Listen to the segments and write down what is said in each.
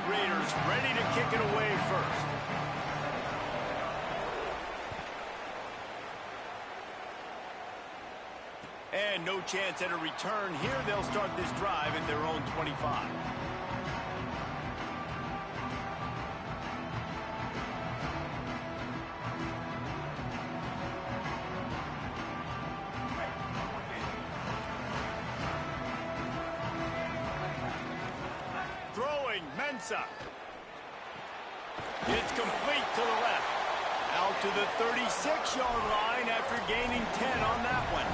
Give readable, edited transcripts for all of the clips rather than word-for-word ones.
right, Raiders ready to kick it away first. And no chance at a return here. They'll start this drive at their own 25. Throwing, Mensah. It's complete to the left. Out to the 36-yard line after gaining 10 on that one.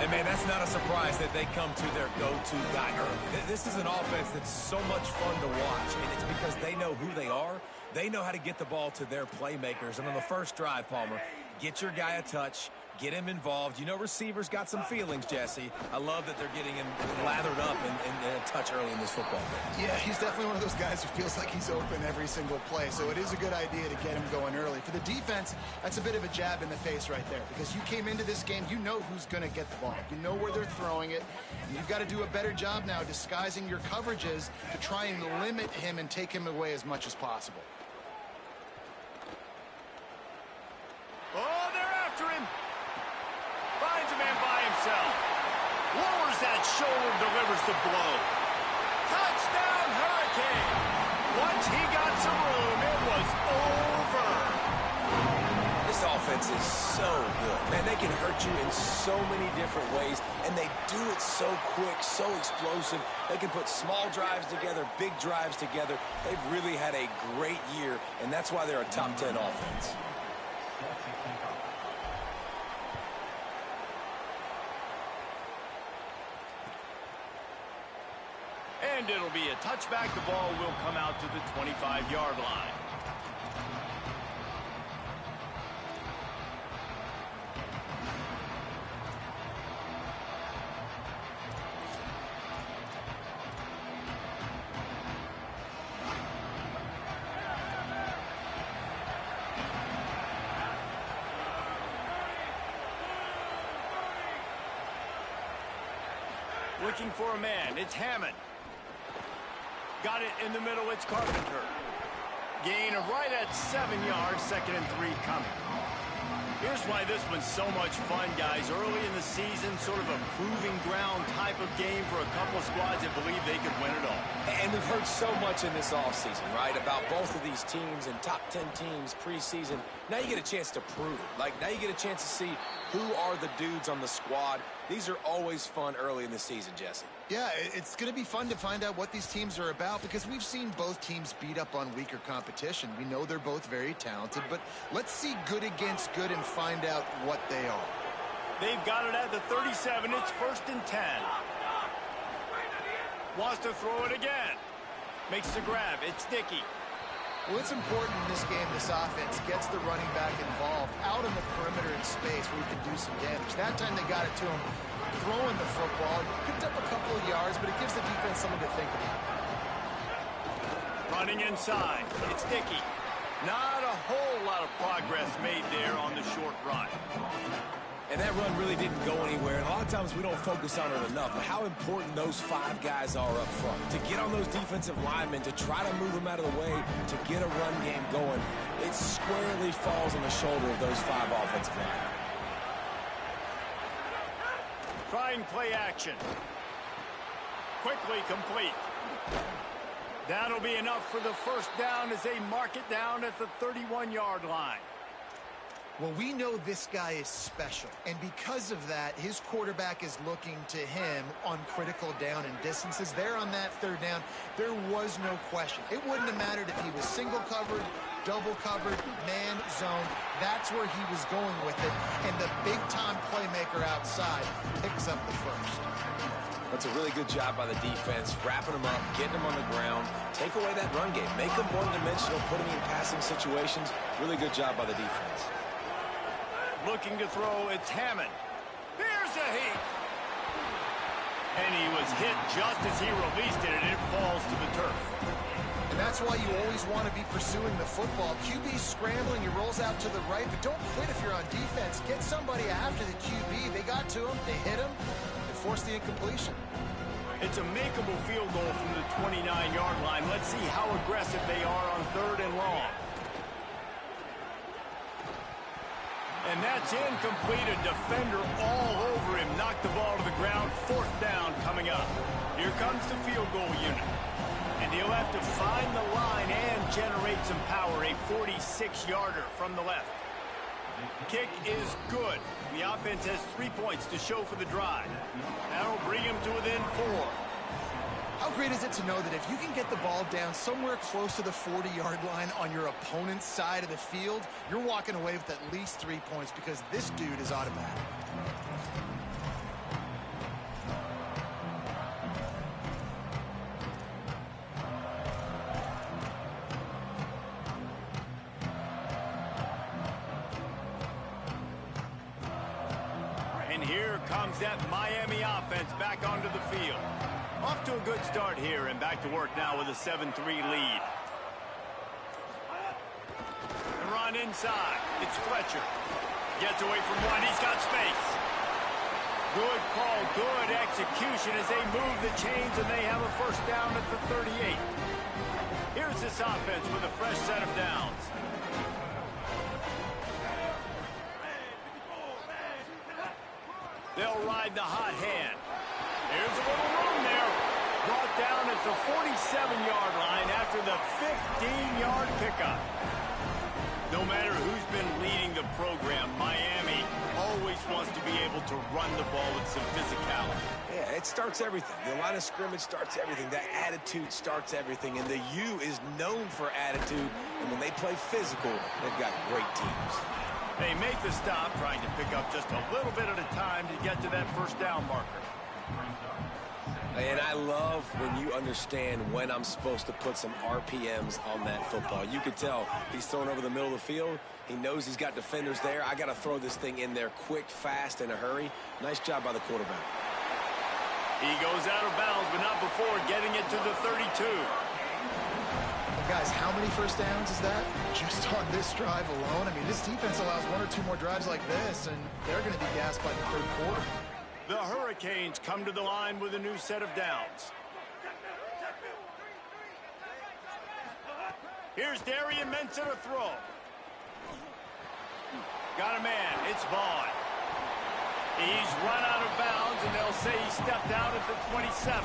And, man, that's not a surprise that they come to their go-to guy early. This is an offense that's so much fun to watch, and it's because they know who they are. They know how to get the ball to their playmakers. And on the first drive, Palmer, get your guy a touch, get him involved. You know receivers got some feelings, Jesse. I love that they're getting him lathered up and a touch early in this football game. Yeah, he's definitely one of those guys who feels like he's open every single play, so it is a good idea to get him going early. For the defense, that's a bit of a jab in the face right there, because you came into this game, you know who's going to get the ball. You know where they're throwing it, and you've got to do a better job now disguising your coverages to try and limit him and take him away as much as possible. Oh, they're after him. Finds a man by himself. Lowers that shoulder, delivers the blow. Touchdown, Hurricane. Once he got some room, it was over. This offense is so good. Man, they can hurt you in so many different ways, and they do it so quick, so explosive. They can put small drives together, big drives together. They've really had a great year, and that's why they're a top 10 offense. And it'll be a touchback. The ball will come out to the 25-yard line. Looking for a man. It's Hammond. Got it in the middle. It's Carpenter. Gain of right at 7 yards. 2nd and 3 coming. Here's why this one's so much fun, guys. Early in the season, sort of a proving ground type of game for a couple of squads that believe they could win it all. And we've heard so much in this offseason, right, about both of these teams and top 10 teams preseason. Now you get a chance to prove it. Like, now you get a chance to see who are the dudes on the squad. These are always fun early in the season, Jesse. Yeah, it's going to be fun to find out what these teams are about, because we've seen both teams beat up on weaker competition. We know they're both very talented, but let's see good against good and find out what they are. They've got it at the 37. It's 1st and 10. Wants to throw it again. Makes the grab. It's Dickey. Well, it's important in this game, this offense gets the running back involved out in the perimeter in space where he can do some damage. That time they got it to him throwing the football. Picked up a couple of yards, but it gives the defense something to think about. Running inside. It's Dickey. Not a whole lot of progress made there on the short run. And that run really didn't go anywhere. And a lot of times we don't focus on it enough, but how important those 5 guys are up front. To get on those defensive linemen, to try to move them out of the way, to get a run game going, it squarely falls on the shoulder of those 5 offensive linemen. Trying play action. Quickly complete. That'll be enough for the first down as they mark it down at the 31-yard line. Well, we know this guy is special, and because of that, his quarterback is looking to him on critical down and distances. There on that 3rd down, there was no question. It wouldn't have mattered if he was single covered, double covered, man zone. That's where he was going with it, and the big-time playmaker outside picks up the first. That's a really good job by the defense, wrapping them up, getting them on the ground, take away that run game, make them one-dimensional, put them in passing situations. Really good job by the defense. Looking to throw, it's Hammond. Here's a heat. And he was hit just as he released it, and it falls to the turf. And that's why you always want to be pursuing the football. QB scrambling, he rolls out to the right, but don't quit if you're on defense. Get somebody after the QB. They got to him, they hit him, and forced the incompletion. It's a makeable field goal from the 29-yard line. Let's see how aggressive they are on 3rd and long. And that's incomplete. A defender all over him. Knocked the ball to the ground. 4th down coming up. Here comes the field goal unit. And he'll have to find the line and generate some power. A 46-yarder from the left. Kick is good. The offense has 3 points to show for the drive. That'll bring him to within 4. How great is it to know that if you can get the ball down somewhere close to the 40-yard line on your opponent's side of the field, you're walking away with at least 3 points because this dude is automatic. And here comes that Miami offense back onto the field. Off to a good start here and back to work now with a 7-3 lead. And run inside. It's Fletcher. Gets away from one. He's got space. Good call, good execution as they move the chains and they have a 1st down at the 38. Here's this offense with a fresh set of downs. They'll ride the hot hand. There's a little room there. Brought down at the 47-yard line after the 15-yard pickup. No matter who's been leading the program, Miami always wants to be able to run the ball with some physicality. Yeah, it starts everything. The line of scrimmage starts everything. That attitude starts everything. And the U is known for attitude. And when they play physical, they've got great teams. They make the stop, trying to pick up just a little bit at a time to get to that 1st down marker. And I love when you understand when I'm supposed to put some RPMs on that football. You can tell he's throwing over the middle of the field. He knows he's got defenders there. I got to throw this thing in there quick, fast, in a hurry. Nice job by the quarterback. He goes out of bounds, but not before getting it to the 32. Guys, how many 1st downs is that? Just on this drive alone? I mean, this defense allows 1 or 2 more drives like this, and they're going to be gassed by the 3rd quarter. The Hurricanes come to the line with a new set of downs. Here's Darian Mensah to throw. Got a man. It's Vaughn. He's run out of bounds, and they'll say he stepped out at the 27.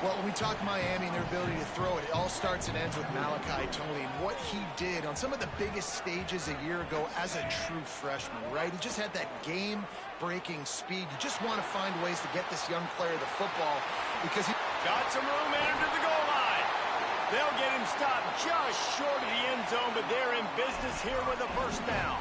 Well, when we talk Miami and their ability to throw it, it all starts and ends with Malachi Tony and what he did on some of the biggest stages a year ago as a true freshman, right? He just had that game-breaking speed. You just want to find ways to get this young player the football because he got some room and into the goal line. They'll get him stopped just short of the end zone, but they're in business here with a 1st down.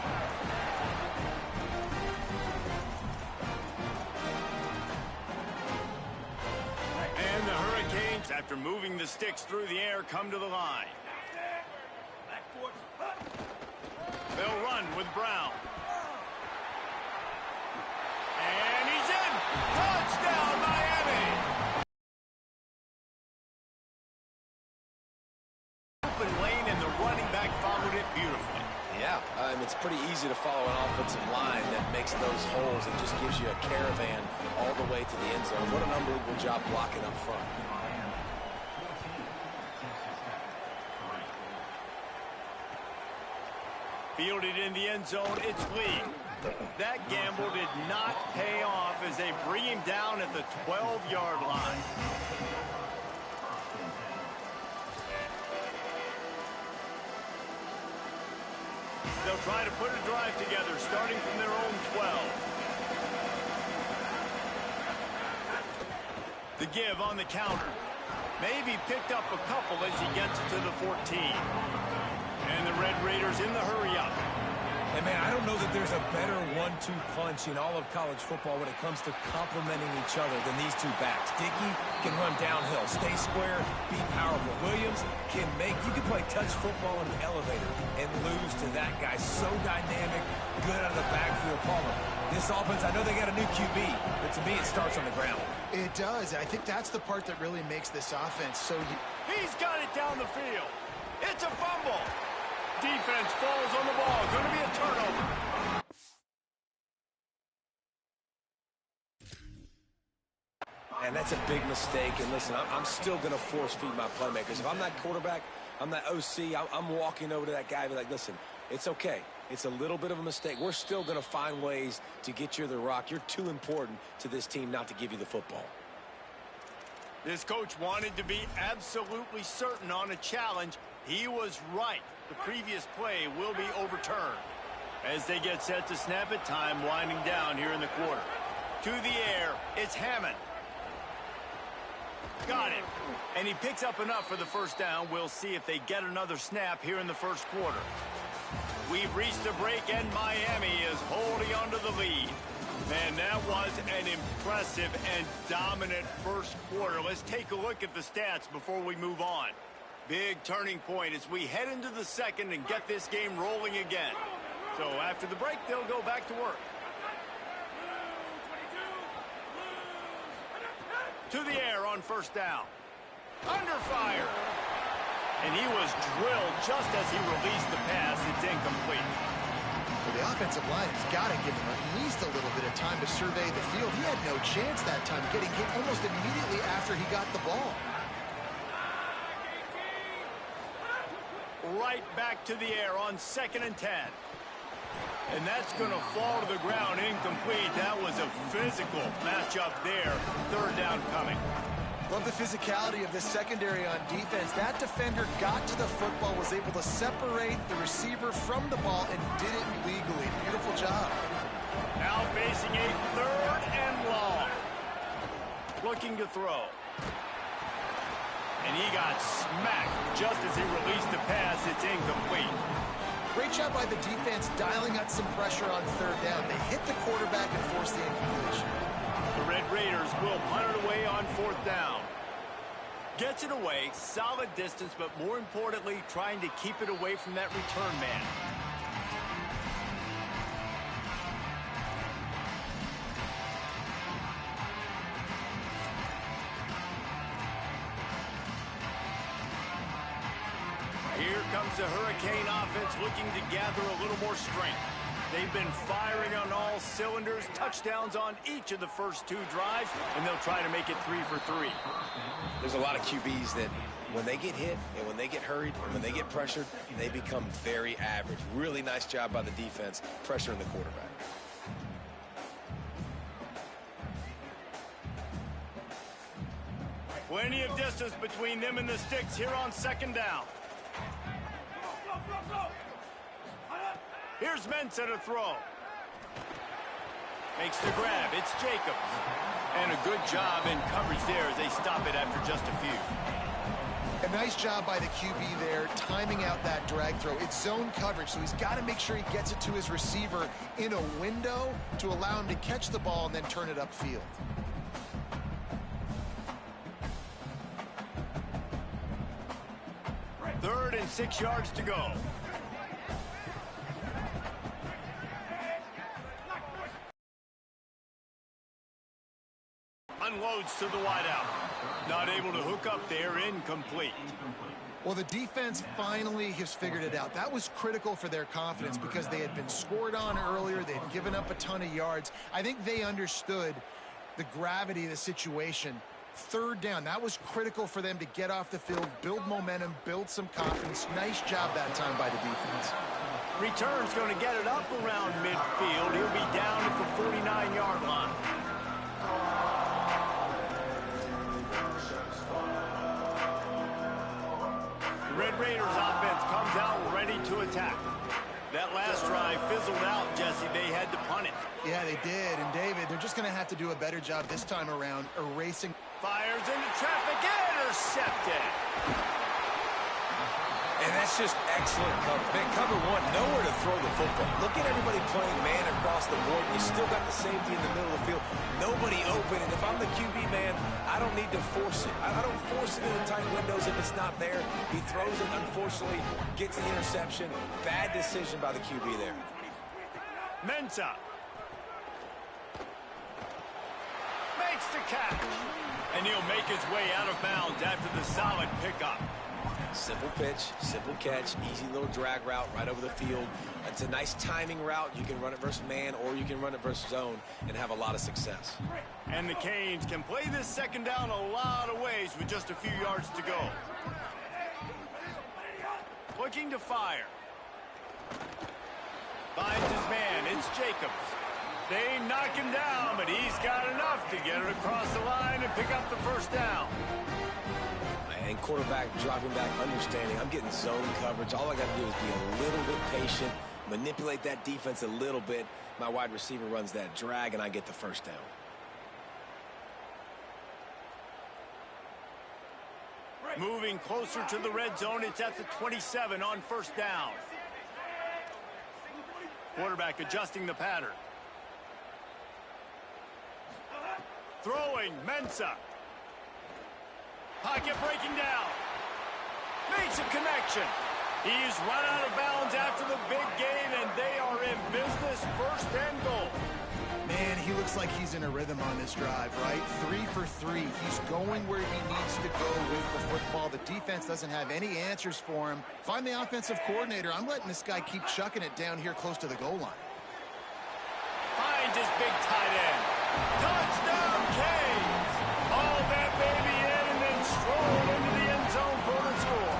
And the Hurricanes, after moving the sticks through the air, come to the line. They'll run with Brown. And he's in! Touchdown, Miami! Open lane, and the running back followed it beautifully. Yeah, it's pretty easy to follow an offensive line that makes those holes and just gives you a caravan all the way to the end zone. What an unbelievable job blocking up front. Fielded in the end zone, it's Lee. That gamble did not pay off as they bring him down at the 12-yard line. They'll try to put a drive together, starting from their own 12. The give on the counter. Maybe picked up a couple as he gets it to the 14. And the Red Raiders in the hurry-up. And, man, I don't know that there's a better 1-2 punch in all of college football when it comes to complementing each other than these two backs. Dickey can run downhill, stay square, be powerful. Williams can make – you can play touch football in an elevator and lose to that guy. So dynamic, good out of the backfield. Palmer, this offense, I know they got a new QB, but to me it starts on the ground. It does. I think that's the part that really makes this offense so... He's got it down the field. It's a fumble. Defense falls on the ball. Going to be a turnover. and that's a big mistake. And listen, I'm still going to force feed my playmakers. If I'm that quarterback, I'm that OC, I'm walking over to that guy and be like, listen, it's okay. It's a little bit of a mistake. We're still going to find ways to get you the rock. You're too important to this team not to give you the football. This coach wanted to be absolutely certain on a challenge. He was right. The previous play will be overturned. As they get set to snap it, time winding down here in the quarter. To the air, it's Hammond. Got it. And he picks up enough for the first down. We'll see if they get another snap here in the first quarter. We've reached a break, and Miami is holding on to the lead. Man, that was an impressive and dominant first quarter. Let's take a look at the stats before we move on. Big turning point as we head into the second and get this game rolling again. So after the break, they'll go back to work. To the air on first down. Under fire. And he was drilled just as he released the pass. It's incomplete. Well, the offensive line has got to give him at least a little bit of time to survey the field. He had no chance that time, getting hit almost immediately after he got the ball. Right back to the air on 2nd and 10. And that's going to fall to the ground incomplete. That was a physical matchup there. Third down coming. Love the physicality of this secondary on defense. That defender got to the football, was able to separate the receiver from the ball, and did it legally. Beautiful job. Now facing a 3rd and long. Looking to throw. And he got smacked just as he released the pass. It's incomplete. Great job by the defense dialing up some pressure on 3rd down. They hit the quarterback and forced the incompletion. The Red Raiders will punt it away on 4th down. Gets it away, solid distance, but more importantly, trying to keep it away from that return man. Here comes the Hurricane offense looking to gather a little more strength. They've been firing on all cylinders, touchdowns on each of the first 2 drives, and they'll try to make it 3 for 3. There's a lot of QBs that when they get hit and when they get hurried and when they get pressured, they become very average. Really nice job by the defense, pressuring the quarterback. Plenty of distance between them and the sticks here on 2nd down. Here's Mensah to throw. Makes the grab. It's Jacobs. And a good job in coverage there as they stop it after just a few. A nice job by the QB there, timing out that drag throw. It's zone coverage, so he's got to make sure he gets it to his receiver in a window to allow him to catch the ball and then turn it upfield. Third and 6 yards to go. Unloads to the wideout. Not able to hook up there, incomplete. Well, the defense finally has figured it out. That was critical for their confidence because they had been scored on earlier. They had given up a ton of yards. I think they understood the gravity of the situation. 3rd down, that was critical for them to get off the field, build momentum, build some confidence. Nice job that time by the defense. Return's going to get it up around midfield. He'll be down at the 49-yard line. The Red Raiders offense comes out ready to attack. That last drive fizzled out, Jesse. They had to punt it. Yeah, they did. And, David, they're just going to have to do a better job this time around erasing. Fires into traffic, intercepted. And that's just excellent coverage. Man, cover 1, nowhere to throw the football. Look at everybody playing man across the board. You still got the safety in the middle of the field. Nobody open. And if I'm the QB, man, I don't need to force it. I don't force it in the tight windows if it's not there. He throws it, unfortunately, gets the interception. Bad decision by the QB there. Mensah. Makes the catch. And he'll make his way out of bounds after the solid pickup. Simple pitch, simple catch, easy little drag route right over the field. It's a nice timing route. You can run it versus man or you can run it versus zone and have a lot of success. And the Canes can play this second down a lot of ways with just a few yards to go. Looking to fire. Finds his man. It's Jacobs. They knock him down, but he's got enough to get it across the line and pick up the first down. And quarterback dropping back, understanding I'm getting zone coverage. All I got to do is be a little bit patient, manipulate that defense a little bit. My wide receiver runs that drag, and I get the first down. Moving closer to the red zone, it's at the 27 on first down. Quarterback adjusting the pattern. Throwing, Mensah. Pocket breaking down. Makes a connection. He's run out of bounds after the big gain, and they are in business, first and goal. Man, he looks like he's in a rhythm on this drive, right? 3 for 3. He's going where he needs to go with the football. The defense doesn't have any answers for him. Find the offensive coordinator. I'm letting this guy keep chucking it down here close to the goal line. Finds his big tight end. Touchdown, Canes! All that baby in and then stroll into the end zone for the score.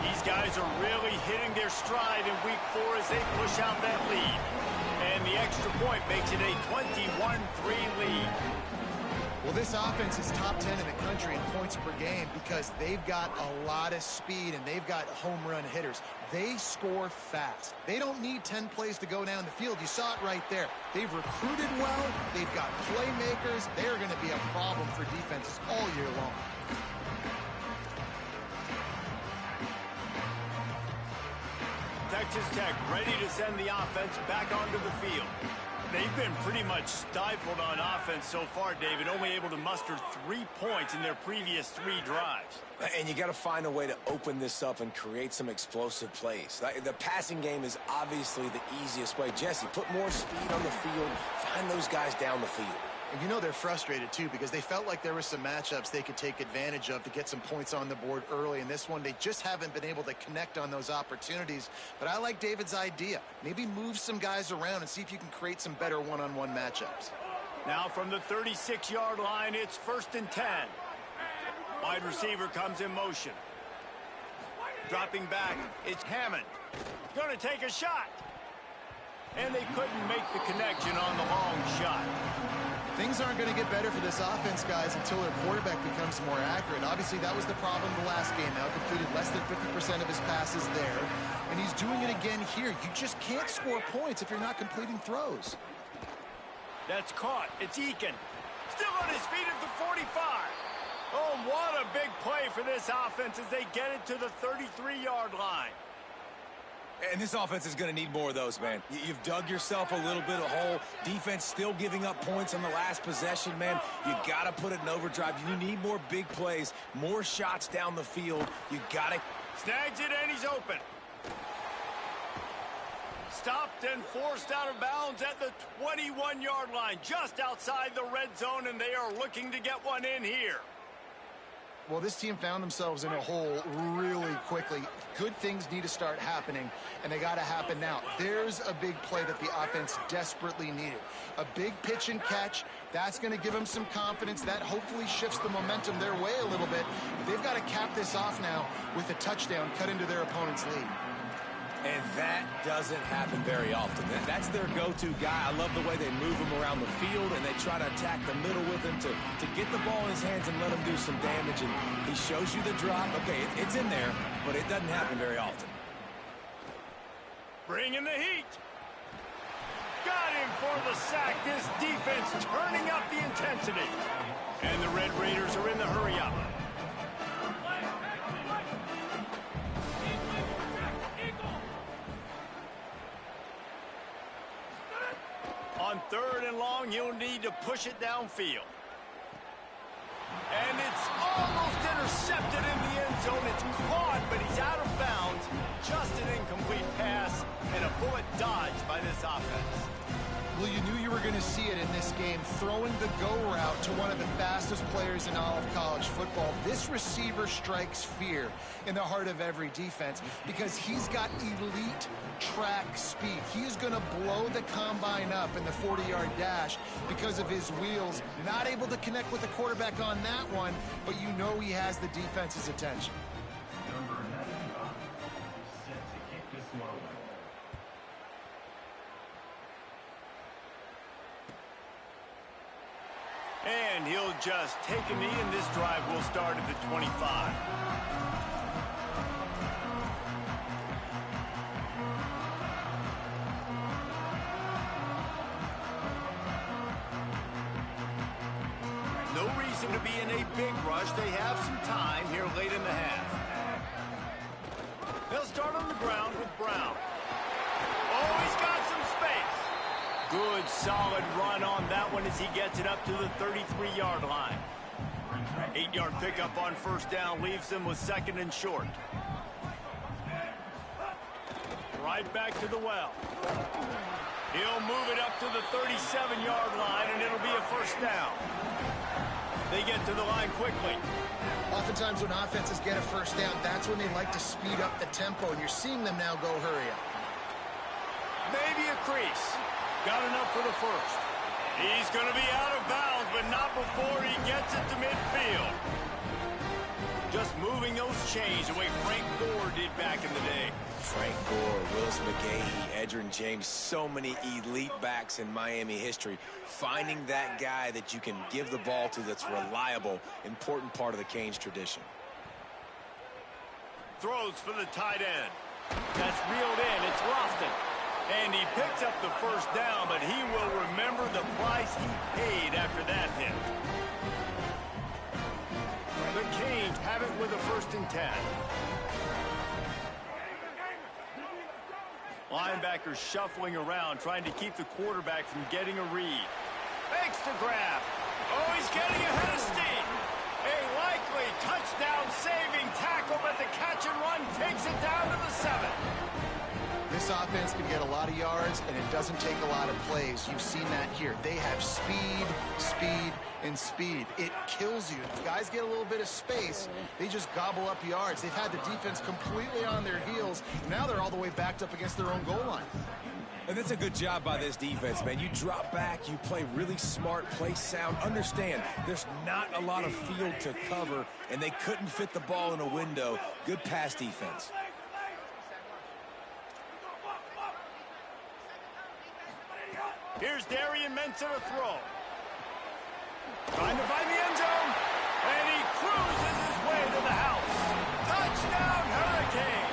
These guys are really hitting their stride in week 4 as they push out that lead. And the extra point makes it a 21-3 lead. Well, this offense is top 10 in the country in points per game because they've got a lot of speed and they've got home run hitters. They score fast. They don't need 10 plays to go down the field. You saw it right there. They've recruited well. They've got playmakers. They're going to be a problem for defenses all year long. Texas Tech ready to send the offense back onto the field. They've been pretty much stifled on offense so far, David, only able to muster 3 points in their previous 3 drives. And you got to find a way to open this up and create some explosive plays. The passing game is obviously the easiest way. Jesse, put more speed on the field. Find those guys down the field. And you know they're frustrated, too, because they felt like there were some matchups they could take advantage of to get some points on the board early. In this one, they just haven't been able to connect on those opportunities. But I like David's idea. Maybe move some guys around and see if you can create some better one-on-one matchups. Now from the 36-yard line, it's 1st and 10. Wide receiver comes in motion. Dropping back, it's Hammond. Going to take a shot. And they couldn't make the connection on the long shot. Things aren't going to get better for this offense, guys, until their quarterback becomes more accurate. Obviously, that was the problem the last game. Now completed less than 50% of his passes there, and he's doing it again here. You just can't score points if you're not completing throws. That's caught. It's Eakin. Still on his feet at the 45. Oh, what a big play for this offense as they get it to the 33-yard line. And this offense is going to need more of those, man. You've dug yourself a little bit of hole. Defense still giving up points on the last possession, man. You got to put it in overdrive. You need more big plays, more shots down the field. You got to. Snags it, and he's open. Stopped and forced out of bounds at the 21-yard line, just outside the red zone, and they are looking to get one in here. Well, this team found themselves in a hole really quickly. Good things need to start happening, and they got to happen now. There's a big play that the offense desperately needed. A big pitch and catch. That's going to give them some confidence. That hopefully shifts the momentum their way a little bit. They've got to cap this off now with a touchdown cut into their opponent's lead. And that doesn't happen very often. That's their go-to guy. I love the way they move him around the field, and they try to attack the middle with him to get the ball in his hands and let him do some damage. And he shows you the drop. Okay, it's in there, but it doesn't happen very often. Bringing the heat. Got him for the sack. This defense turning up the intensity. And the Red Raiders are in the hurry-up. On 3rd and long, you'll need to push it downfield. And it's almost intercepted in the end zone. It's caught, but he's out of bounds. Just an incomplete pass and a bullet dodged by this offense. Well, you knew you were going to see it in this game, throwing the go route to one of the fastest players in all of college football. This receiver strikes fear in the heart of every defense because he's got elite track speed. He is going to blow the combine up in the 40-yard dash because of his wheels. Not able to connect with the quarterback on that one, but you know he has the defense's attention. And he'll just take a knee, and this drive will start at the 25. No reason to be in a big rush. They have some time here late in the half. They'll start on the ground with Brown. Oh, he's got some space. Good, solid run on that one as he gets it up to the 33-yard line. 8-yard pickup on first down leaves them with second and short. Right back to the well. He'll move it up to the 37-yard line, and it'll be a first down. They get to the line quickly. Oftentimes when offenses get a first down, that's when they like to speed up the tempo, and you're seeing them now go hurry up. Maybe a crease. Got enough for the first. He's going to be out of bounds, but not before he gets it to midfield. Just moving those chains the way Frank Gore did back in the day. Frank Gore, Willis McGahee, Edgerrin James, so many elite backs in Miami history. Finding that guy that you can give the ball to that's reliable, important part of the Canes tradition. Throws for the tight end. That's reeled in. It's Lofton. And he picks up the first down, but he will remember the price he paid after that hit. The Canes have it with a 1st and 10. Linebackers shuffling around, trying to keep the quarterback from getting a read. Makes the grab. Oh, he's getting ahead of steam. A likely touchdown-saving tackle, but the catch and run takes it down to the 7. This offense can get a lot of yards, and it doesn't take a lot of plays. You've seen that here. They have speed, speed, and speed. It kills you. If guys get a little bit of space, they just gobble up yards. They've had the defense completely on their heels. Now they're all the way backed up against their own goal line. And that's a good job by this defense, man. You drop back, you play really smart, play sound. Understand, there's not a lot of field to cover, and they couldn't fit the ball in a window. Good pass defense. Here's Darian Mensah to throw. Trying to find the end zone. And he cruises his way to the house. Touchdown, Hurricane.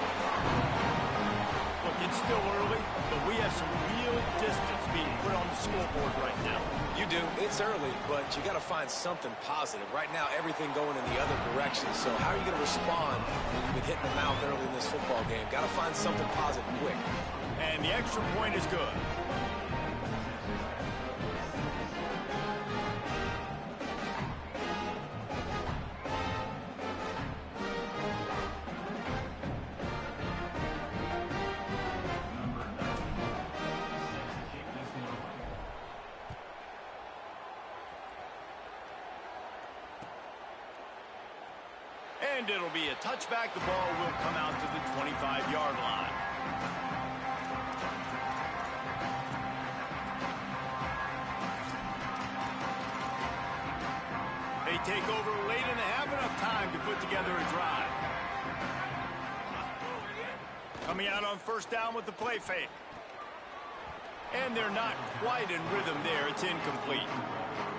Look, it's still early, but we have some real distance being put on the scoreboard right now. You do. It's early, but you got to find something positive. Right now, everything going in the other direction. So how are you going to respond when you've been hitting the mouth early in this football game? Got to find something positive quick. And the extra point is good. And it'll be a touchback. The ball will come out to the 25-yard line. They take over late in the half, enough time to put together a drive. Coming out on first down with the play fake. And they're not quite in rhythm there. It's incomplete.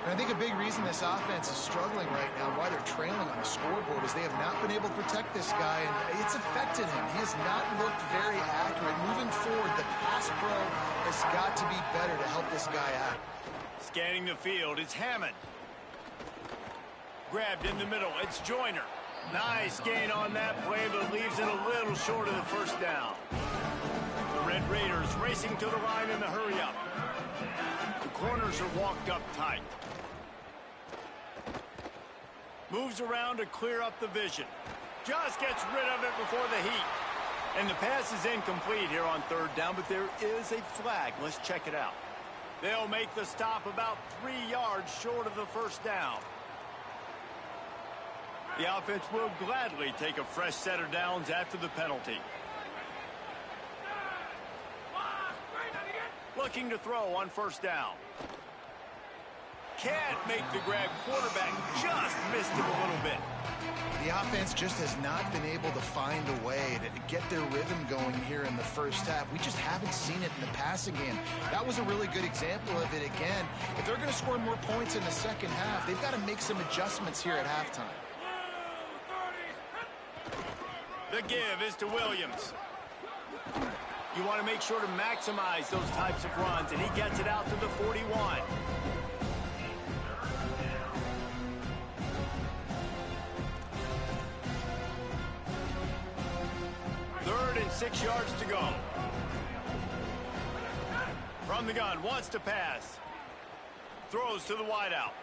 And I think a big reason this offense is struggling right now, why they're trailing on the scoreboard, is they have not been able to protect this guy, and it's affected him. He has not looked very accurate. Moving forward, the pass pro has got to be better to help this guy out. Scanning the field, it's Hammond. Grabbed in the middle, it's Joyner. Nice gain on that play, but leaves it a little short of the first down. The Red Raiders racing to the line in the hurry-up. The corners are walked up tight. Moves around to clear up the vision. Just gets rid of it before the heat. And the pass is incomplete here on third down, but there is a flag. Let's check it out. They'll make the stop about 3 yards short of the first down. The offense will gladly take a fresh set of downs after the penalty. Looking to throw on first down. Can't make the grab. Quarterback just missed him a little bit. The offense just has not been able to find a way to get their rhythm going here in the first half. We just haven't seen it in the passing game. That was a really good example of it again. If they're going to score more points in the second half, they've got to make some adjustments here at halftime. The give is to Williams. You want to make sure to maximize those types of runs, and he gets it out to the 41. Third and 6 yards to go. From the gun, wants to pass. Throws to the wideout.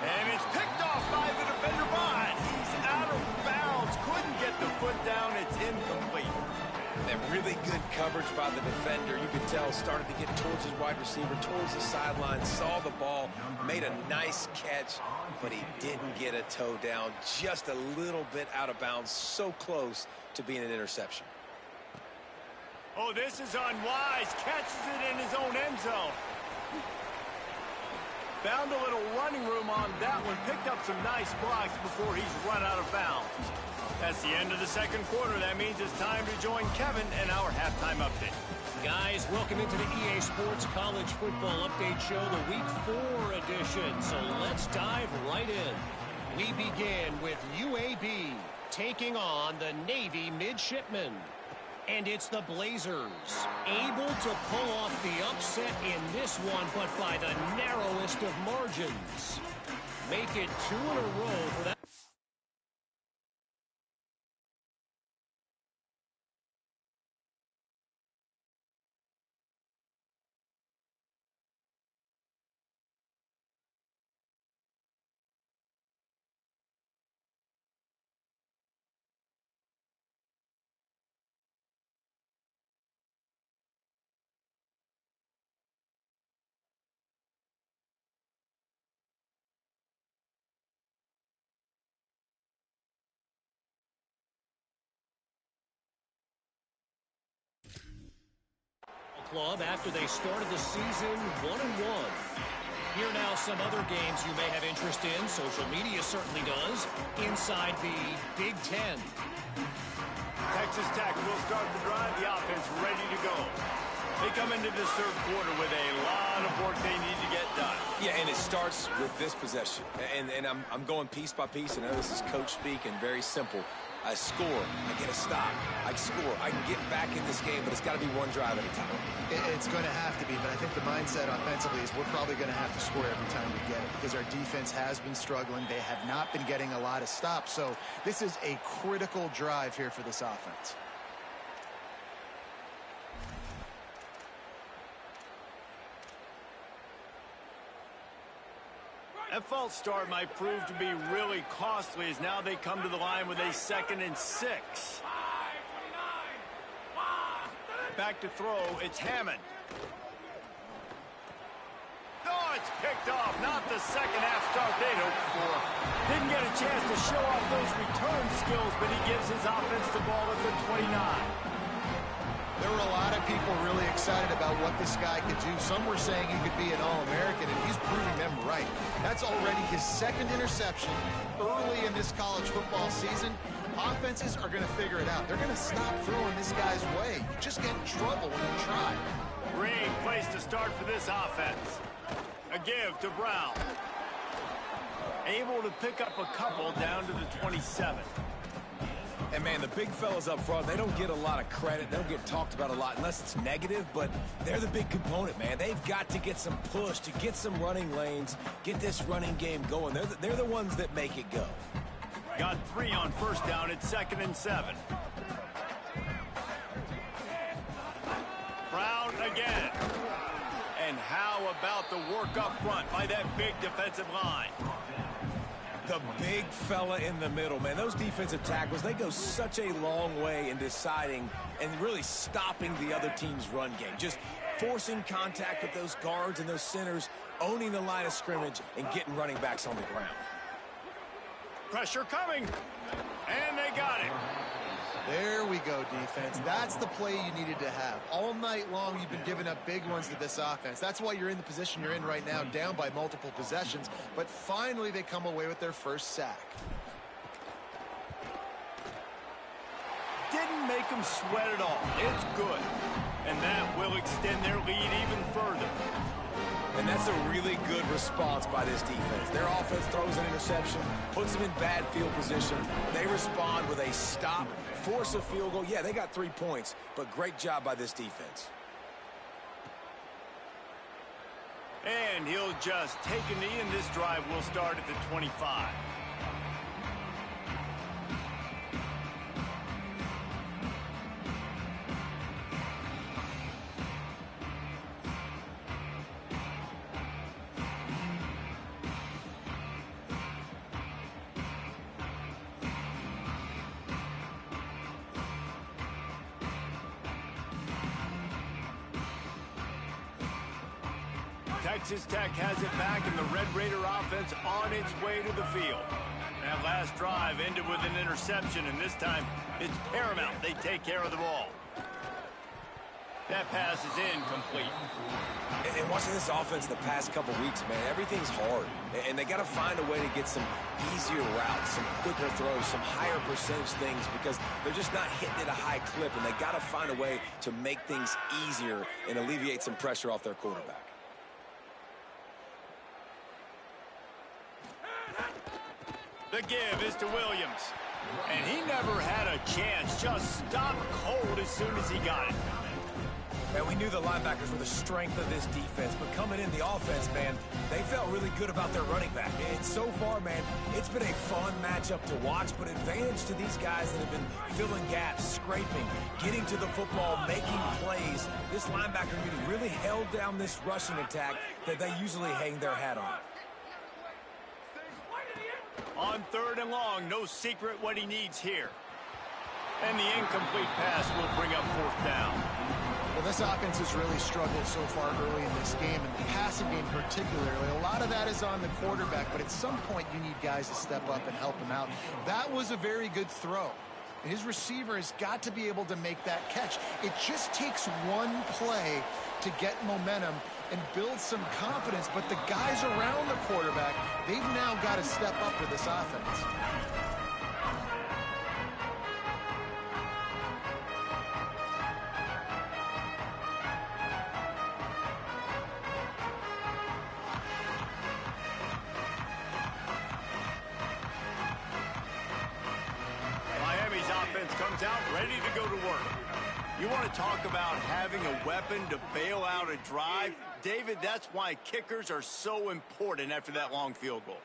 And it's picked off by the defender, but he's out of bounds. Couldn't get the foot down. It's incomplete. That really good coverage by the defender. You could tell started to get towards his wide receiver, towards the sideline, saw the ball, made a nice catch, but he didn't get a toe down. Just a little bit out of bounds. So close to being an interception. Oh, this is unwise. Catches it in his own end zone. Found a little running room on that one. Picked up some nice blocks before he's run out of bounds. That's the end of the second quarter. That means it's time to join Kevin in our halftime update. Guys, welcome into the EA Sports College Football Update Show, the Week 4 edition. So let's dive right in. We begin with UAB taking on the Navy Midshipmen. And it's the Blazers, able to pull off the upset in this one, but by the narrowest of margins. Make it 2 in a row for that. Club after they started the season 1-1. Here now some other games you may have interest in. Social media certainly does. Inside the Big Ten. Texas Tech will start the drive. The offense ready to go. They come into this third quarter with a lot of work they need to get done. Yeah, and it starts with this possession. And I'm going piece by piece, and I know this is coach speak and very simple. I score, I get a stop, I score, I can get back in this game, but it's got to be one drive at a time. It's going to have to be, but I think the mindset offensively is we're probably going to have to score every time we get it because our defense has been struggling. They have not been getting a lot of stops, so this is a critical drive here for this offense. That false start might prove to be really costly as now they come to the line with a 2nd and 6. Back to throw, it's Hammond. Oh, it's picked off. Not the second half start they'd hoped for. Didn't get a chance to show off those return skills, but he gives his offense the ball at the 29. There were a lot of people really excited about what this guy could do. Some were saying he could be an All-American, and he's proving them right. That's already his 2nd interception early in this college football season. Offenses are going to figure it out. They're going to stop throwing this guy's way. You just get in trouble when you try. Great place to start for this offense. A give to Brown. Able to pick up a couple down to the 27. And, man, the big fellas up front, they don't get a lot of credit. They don't get talked about a lot unless it's negative, but they're the big component, man. They've got to get some push, to get some running lanes, get this running game going. They're the ones that make it go. Got 3 on first down. It's 2nd and 7. Brown again. And how about the work up front by that big defensive line? The big fella in the middle, man. Those defensive tackles, they go such a long way in deciding and really stopping the other team's run game. Just forcing contact with those guards and those centers, owning the line of scrimmage, and getting running backs on the ground. Pressure coming, and they got it. There we go, defense. That's the play you needed to have. All night long, you've been giving up big ones to this offense. That's why you're in the position you're in right now, down by multiple possessions. But finally, they come away with their first sack. Didn't make them sweat at all. It's good. And that will extend their lead even further. And that's a really good response by this defense. Their offense throws an interception, puts them in bad field position. They respond with a stop, force a field goal. Yeah, they got 3 points, but great job by this defense. And he'll just take a knee, and this drive will start at the 25. Texas Tech has it back, and the Red Raider offense on its way to the field. That last drive ended with an interception, and this time it's paramount they take care of the ball. That pass is incomplete. And watching this offense the past couple weeks, man, everything's hard. And they got to find a way to get some easier routes, some quicker throws, some higher percentage things, because they're just not hitting at a high clip, and they got to find a way to make things easier and alleviate some pressure off their quarterback. The give is to Williams. And he never had a chance. Just stopped cold as soon as he got it. Man, we knew the linebackers were the strength of this defense, but coming in the offense, man, they felt really good about their running back. And so far, man, it's been a fun matchup to watch, but advantage to these guys that have been filling gaps, scraping, getting to the football, making plays. This linebacker unit really held down this rushing attack that they usually hang their hat on. On 3rd and long, no secret what he needs here. And the incomplete pass will bring up 4th down. Well, this offense has really struggled so far early in this game, and the passing game particularly. A lot of that is on the quarterback, but at some point you need guys to step up and help him out. That was a very good throw. His receiver has got to be able to make that catch. It just takes one play to get momentum and build some confidence, but the guys around the quarterback, they've now got to step up for this offense. Miami's offense comes out ready to go to work. You want to talk about having a weapon to bail out a drive? David, that's why kickers are so important after that long field goal.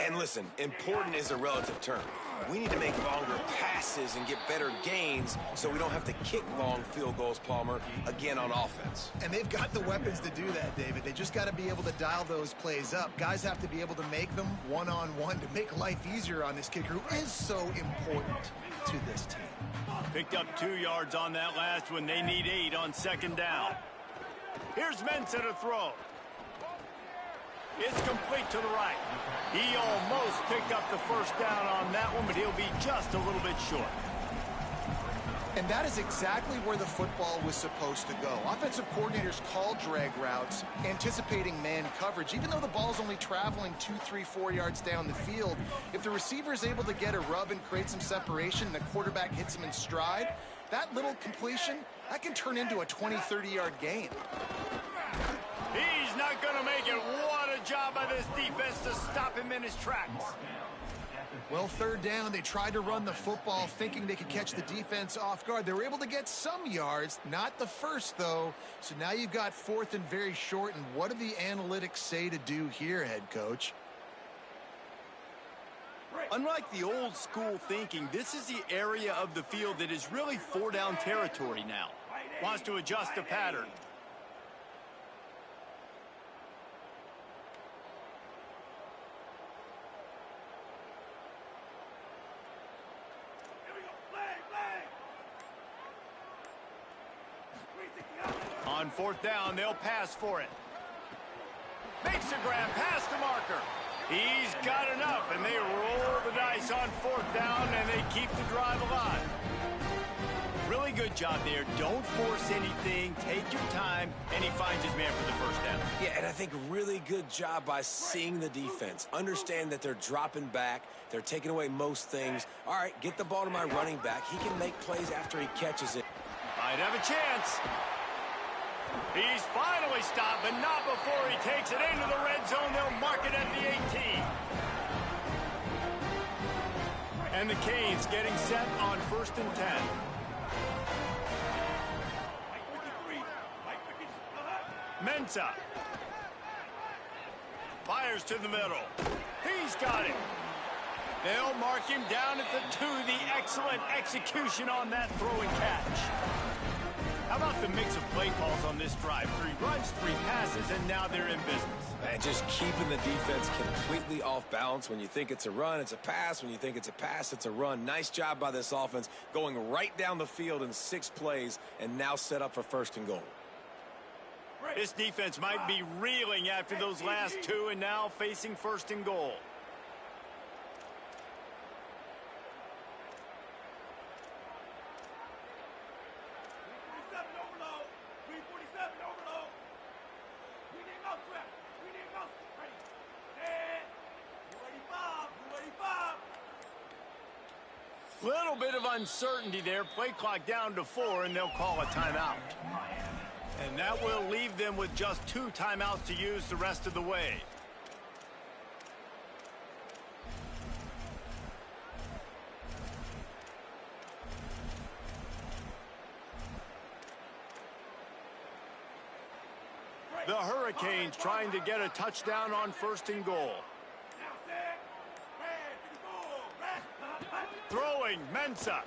And listen, important is a relative term. We need to make longer passes and get better gains so we don't have to kick long field goals, Palmer, again on offense. And they've got the weapons to do that, David. They just got to be able to dial those plays up. Guys have to be able to make them one-on-one to make life easier on this kicker, who is so important to this team. Picked up 2 yards on that last one. They need 8 on 2nd down. Here's Mensah to throw. It's complete to the right. He almost picked up the 1st down on that one, but he'll be just a little bit short. And that is exactly where the football was supposed to go. Offensive coordinators call drag routes, anticipating man coverage. Even though the ball's only traveling 2, 3, 4 yards down the field, if the receiver is able to get a rub and create some separation and the quarterback hits him in stride, that little completion, that can turn into a 20, 30-yard gain. He's not going to make it. What a job by this defense to stop him in his tracks. Well, 3rd down, they tried to run the football thinking they could catch the defense off guard. They were able to get some yards, not the first, though. So now you've got 4th and very short, and what do the analytics say to do here, head coach? Unlike the old school thinking, this is the area of the field that is really 4-down territory now. Wants to adjust the pattern. On fourth down, they'll pass for it. Makes a grab past the marker. He's got enough, and they roll the dice on fourth down, and they keep the drive alive. Really good job there. Don't force anything. Take your time, and he finds his man for the first down. Yeah, and I think really good job by seeing the defense. Understand that they're dropping back. They're taking away most things. All right, get the ball to my running back. He can make plays after he catches it. Might have a chance. He's finally stopped, but not before he takes it into the red zone. They'll mark it at the 18. And the Canes getting set on 1st and 10. Mensah. Fires to the middle. He's got it. They'll mark him down at the 2. The excellent execution on that throw and catch. How about the mix of play calls on this drive? 3 runs, 3 passes, and now they're in business. Man, just keeping the defense completely off balance. When you think it's a run, it's a pass. When you think it's a pass, it's a run. Nice job by this offense going right down the field in 6 plays and now set up for 1st and goal. This defense might be reeling after those last 2 and now facing 1st and goal. Little bit of uncertainty there. Play clock down to 4, and they'll call a timeout. And that will leave them with just 2 timeouts to use the rest of the way. The Hurricanes trying to get a touchdown on 1st and goal. Throwing, Mensah.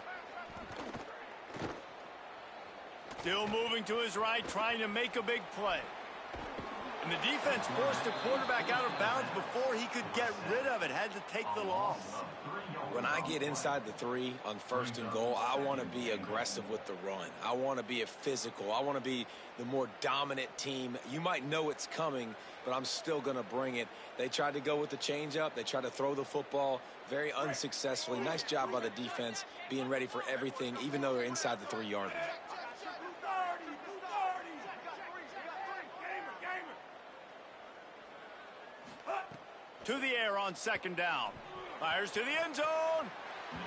Still moving to his right, trying to make a big play. And the defense forced the quarterback out of bounds before he could get rid of it. Had to take the loss. When I get inside the 3 on 1st and goal, I want to be aggressive with the run. I want to be a physical. I want to be the more dominant team. You might know it's coming, but I'm still going to bring it. They tried to go with the changeup. They tried to throw the football very unsuccessfully. Nice job by the defense being ready for everything, even though they're inside the 3-yard line. To the air on 2nd down. Fires to the end zone.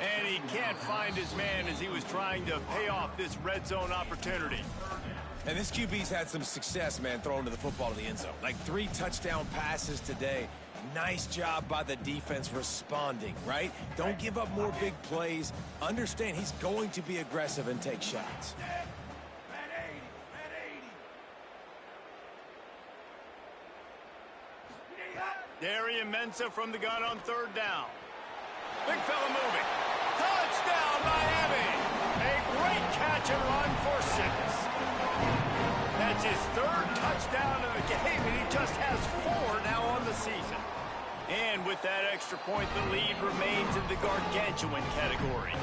And he can't find his man as he was trying to pay off this red zone opportunity. And this QB's had some success, man, throwing to the football to the end zone. Like 3 touchdown passes today. Nice job by the defense responding, right? Don't give up more big plays. Understand he's going to be aggressive and take shots. Darian Mensah from the gun on 3rd down. Big fella moving. Touchdown, Miami! A great catch and run for 6. That's his 3rd touchdown of the game, and he just has 4 now on the season. And with that extra point, the lead remains in the gargantuan category.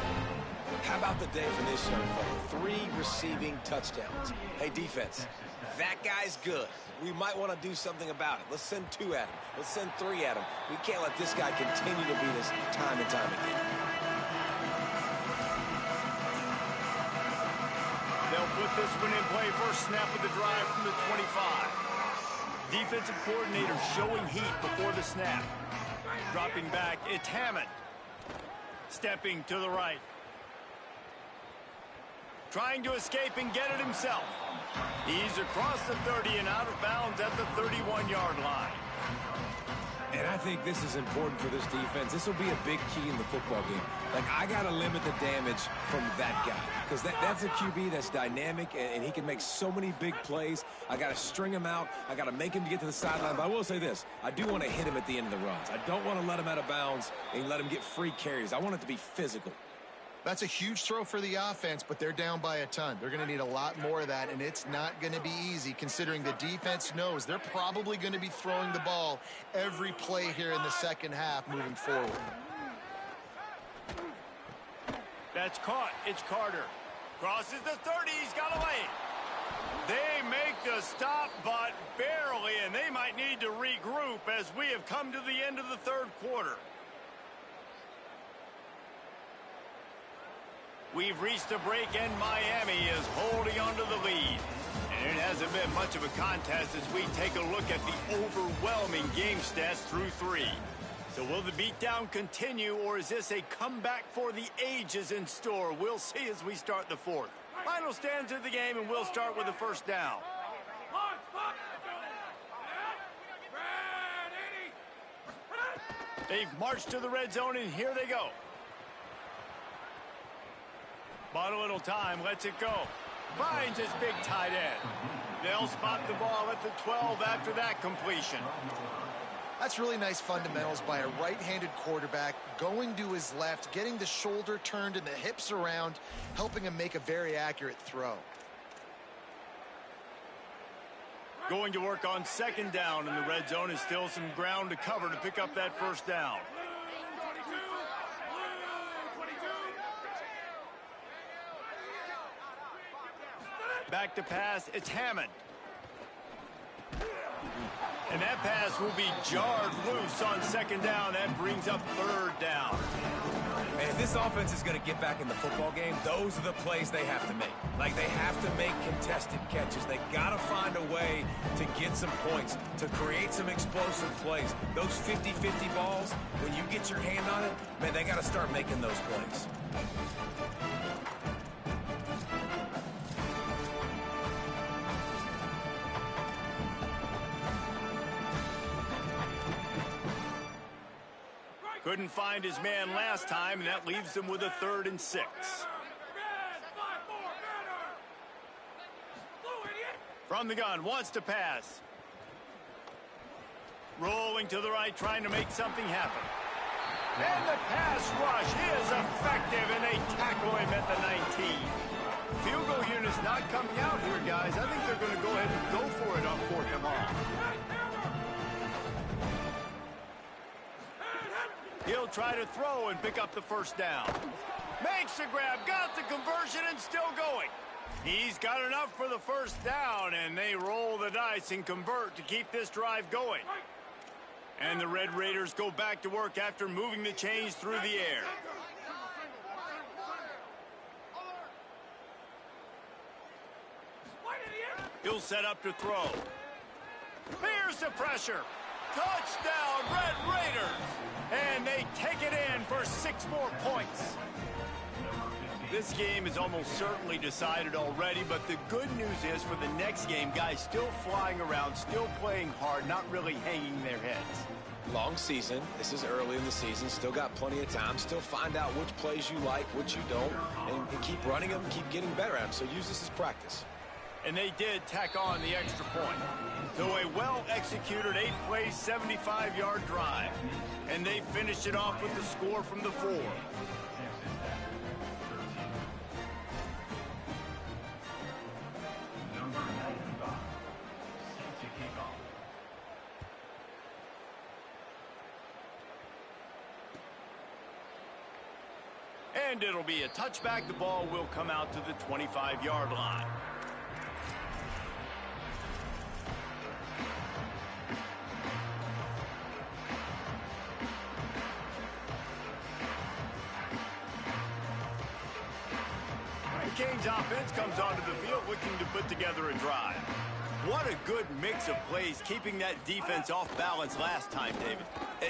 How about the day for this young fella? 3 receiving touchdowns. Hey, defense, that guy's good. We might want to do something about it. Let's send 2 at him. Let's send 3 at him. We can't let this guy continue to beat us time and time again. They'll put this one in play. First snap of the drive from the 25. Defensive coordinator showing heat before the snap. Dropping back, it's Hammond. Stepping to the right. Trying to escape and get it himself. He's across the 30 and out of bounds at the 31-yard line. And I think this is important for this defense. This will be a big key in the football game. Like, I got to limit the damage from that guy. Because that's a QB that's dynamic, and he can make so many big plays. I got to string him out. I got to make him to get to the sideline. But I will say this. I do want to hit him at the end of the runs. I don't want to let him out of bounds and let him get free carries. I want it to be physical. That's a huge throw for the offense, but they're down by a ton. They're going to need a lot more of that, and it's not going to be easy considering the defense knows they're probably going to be throwing the ball every play here in the second half moving forward. That's caught. It's Carter. Crosses the 30. He's got away. They make to stop, but barely, and they might need to regroup as we have come to the end of the third quarter. We've reached a break, and Miami is holding on to the lead. And it hasn't been much of a contest as we take a look at the overwhelming game stats through 3. So will the beatdown continue, or is this a comeback for the ages in store? We'll see as we start the fourth. Final stands of the game, and we'll start with the first down. They've marched to the red zone, and here they go. Bought a little time, lets it go. Finds his big tight end. They'll spot the ball at the 12 after that completion. That's really nice fundamentals by a right-handed quarterback, going to his left, getting the shoulder turned and the hips around, helping him make a very accurate throw. Going to work on second down in the red zone, is still some ground to cover to pick up that first down. Back to pass, it's Hammond. And that pass will be jarred loose on second down. That brings up third down. And if this offense is going to get back in the football game, those are the plays they have to make. Like, they have to make contested catches. They got to find a way to get some points, to create some explosive plays. Those 50-50 balls, when you get your hand on it, man, they got to start making those plays. Couldn't find his man last time, and that leaves him with a 3rd and 6. From the gun, wants to pass. Rolling to the right, trying to make something happen. And the pass rush is effective, and they tackle him at the 19. Field goal unit's not coming out here, guys. I think they're going to go ahead and go for it on 4th and long. He'll try to throw and pick up the first down. Makes the grab, got the conversion, and still going. He's got enough for the first down, and they roll the dice and convert to keep this drive going. And the Red Raiders go back to work after moving the chains through the air. He'll set up to throw. Here's the pressure. Touchdown, Red Raiders! And they take it in for 6 more points. This game is almost certainly decided already, but the good news is for the next game, guys still flying around, still playing hard, not really hanging their heads. Long season. This is early in the season. Still got plenty of time. Still find out which plays you like, which you don't, and keep running them, keep getting better at them. So use this as practice. And they did tack on the extra point. So a well-executed 8-play, 75-yard drive. And they finished it off with the score from the 4. And it'll be a touchback. The ball will come out to the 25-yard line. Canes offense comes onto the field looking to put together a drive. What a good mix of plays, keeping that defense off balance last time, David.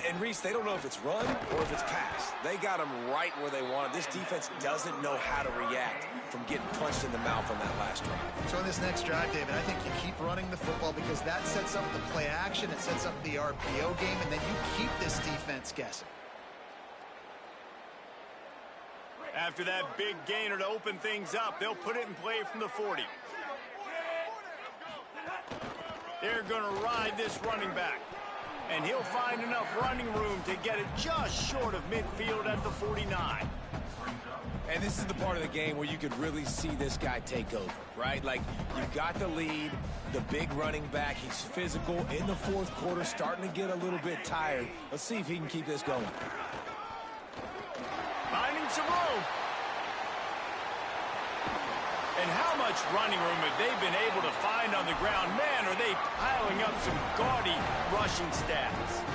And Reese, they don't know if it's run or if it's pass. They got them right where they want it. This defense doesn't know how to react from getting punched in the mouth on that last drive. So in this next drive, David, I think you keep running the football because that sets up the play action, it sets up the RPO game, and then you keep this defense guessing. After that big gainer to open things up, they'll put it in play from the 40. They're going to ride this running back. And he'll find enough running room to get it just short of midfield at the 49. And this is the part of the game where you could really see this guy take over, right? Like, you've got the lead, the big running back. He's physical in the 4th quarter, starting to get a little bit tired. Let's see if he can keep this going. Finding some room. And how much running room have they been able to find on the ground? Man, are they piling up some gaudy rushing stats.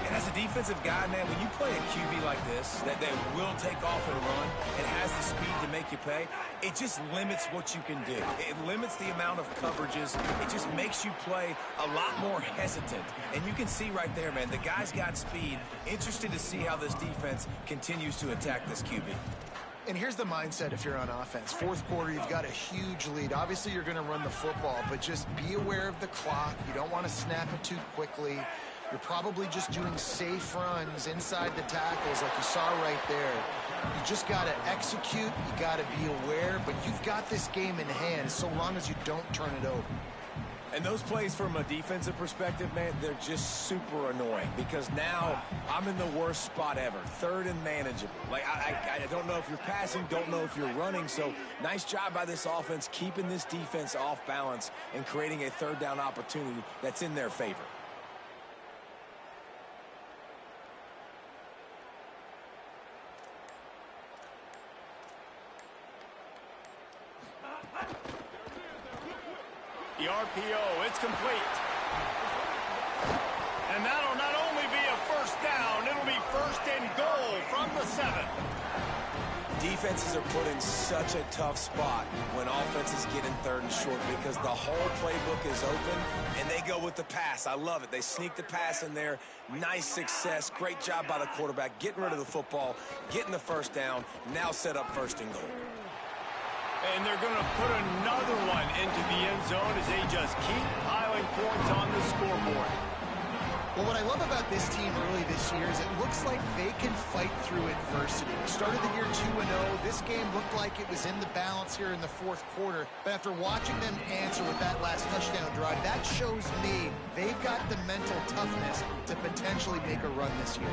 And as a defensive guy, man, when you play a QB like this, that will take off and run and has the speed to make you pay, it just limits what you can do. It limits the amount of coverages. It just makes you play a lot more hesitant. And you can see right there, man, the guy's got speed. Interested to see how this defense continues to attack this QB. And here's the mindset if you're on offense. Fourth quarter, you've got a huge lead. Obviously, you're going to run the football, but just be aware of the clock. You don't want to snap it too quickly. You're probably just doing safe runs inside the tackles like you saw right there. You just got to execute. You got to be aware, but you've got this game in hand so long as you don't turn it over. And those plays from a defensive perspective, man, they're just super annoying because now I'm in the worst spot ever, third and manageable. Like, I don't know if you're passing, don't know if you're running, so nice job by this offense keeping this defense off balance and creating a third down opportunity that's in their favor. The RPO, it's complete. And that'll not only be a first down, it'll be first and goal from the 7. Defenses are put in such a tough spot when offenses get in third and short because the whole playbook is open and they go with the pass. I love it. They sneak the pass in there. Nice success. Great job by the quarterback getting rid of the football, getting the first down, now set up first and goal. And they're going to put another one into the end zone as they just keep piling points on the scoreboard. Well, what I love about this team early this year is it looks like they can fight through adversity. We started the year 2-0. This game looked like it was in the balance here in the fourth quarter. But after watching them answer with that last touchdown drive, that shows me they've got the mental toughness to potentially make a run this year.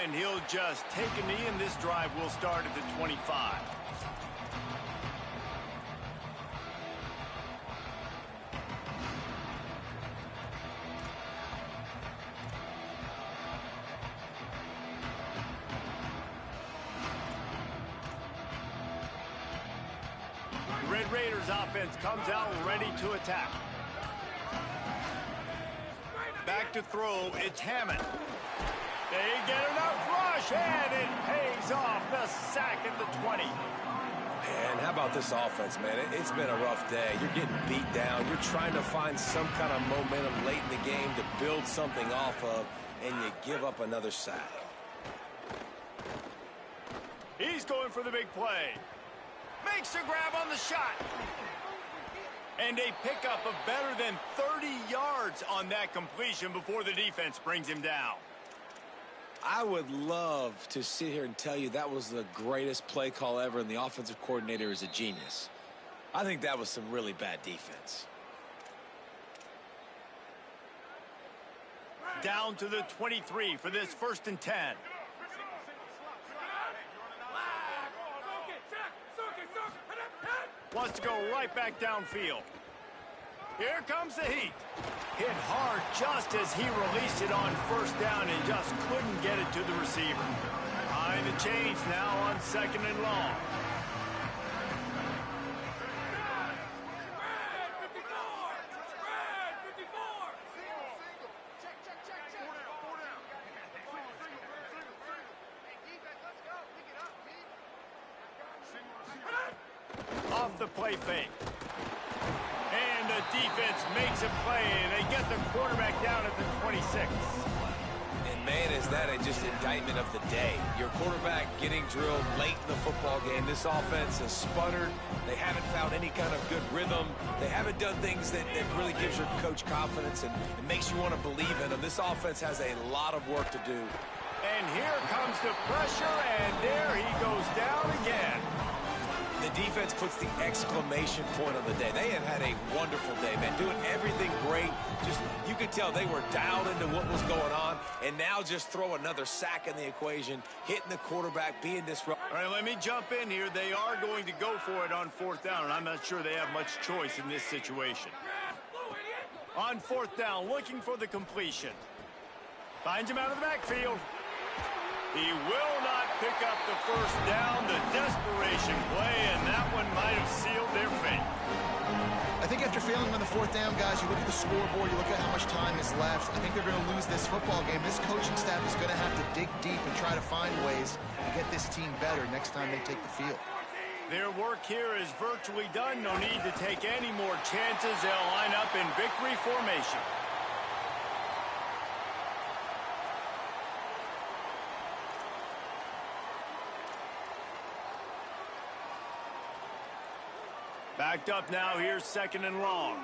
And he'll just take a knee, and this drive will start at the 25. The Red Raiders offense comes out ready to attack. Back to throw, it's Hammond. They get enough rush, and it pays off the sack at the 20. And how about this offense, man? It's been a rough day. You're getting beat down. You're trying to find some kind of momentum late in the game to build something off of, and you give up another sack. He's going for the big play. Makes a grab on the shot. And a pickup of better than 30 yards on that completion before the defense brings him down. I would love to sit here and tell you that was the greatest play call ever and the offensive coordinator is a genius. I think that was some really bad defense. Down to the 23 for this 1st and 10. Wants to go right back downfield. Here comes the heat. Hit hard just as he released it on first down and just couldn't get it to the receiver. Behind the chains now on 2nd and long. Off the play fake. And the defense makes a play, and they get the quarterback down at the 26. And, man, is that just indictment of the day. Your quarterback getting drilled late in the football game. This offense has sputtered. They haven't found any kind of good rhythm. They haven't done things that really gives your coach confidence and it makes you want to believe in them. This offense has a lot of work to do. And here comes the pressure, and there he goes down again. The defense puts the exclamation point on the day. They have had a wonderful day, man, doing everything great. Just, you could tell they were dialed into what was going on, and now just throw another sack in the equation, hitting the quarterback, being disruptive. All right, let me jump in here. They are going to go for it on fourth down, and I'm not sure they have much choice in this situation. On fourth down, looking for the completion. Finds him out of the backfield. He will not pick up the first down. The desperation play, and that one might have sealed their fate. I think after failing on the fourth down, guys, you look at the scoreboard, you look at how much time is left. I think they're going to lose this football game. This coaching staff is going to have to dig deep and try to find ways to get this team better next time they take the field. Their work here is virtually done. No need to take any more chances. They'll line up in victory formation. Backed up now. Here's second and long.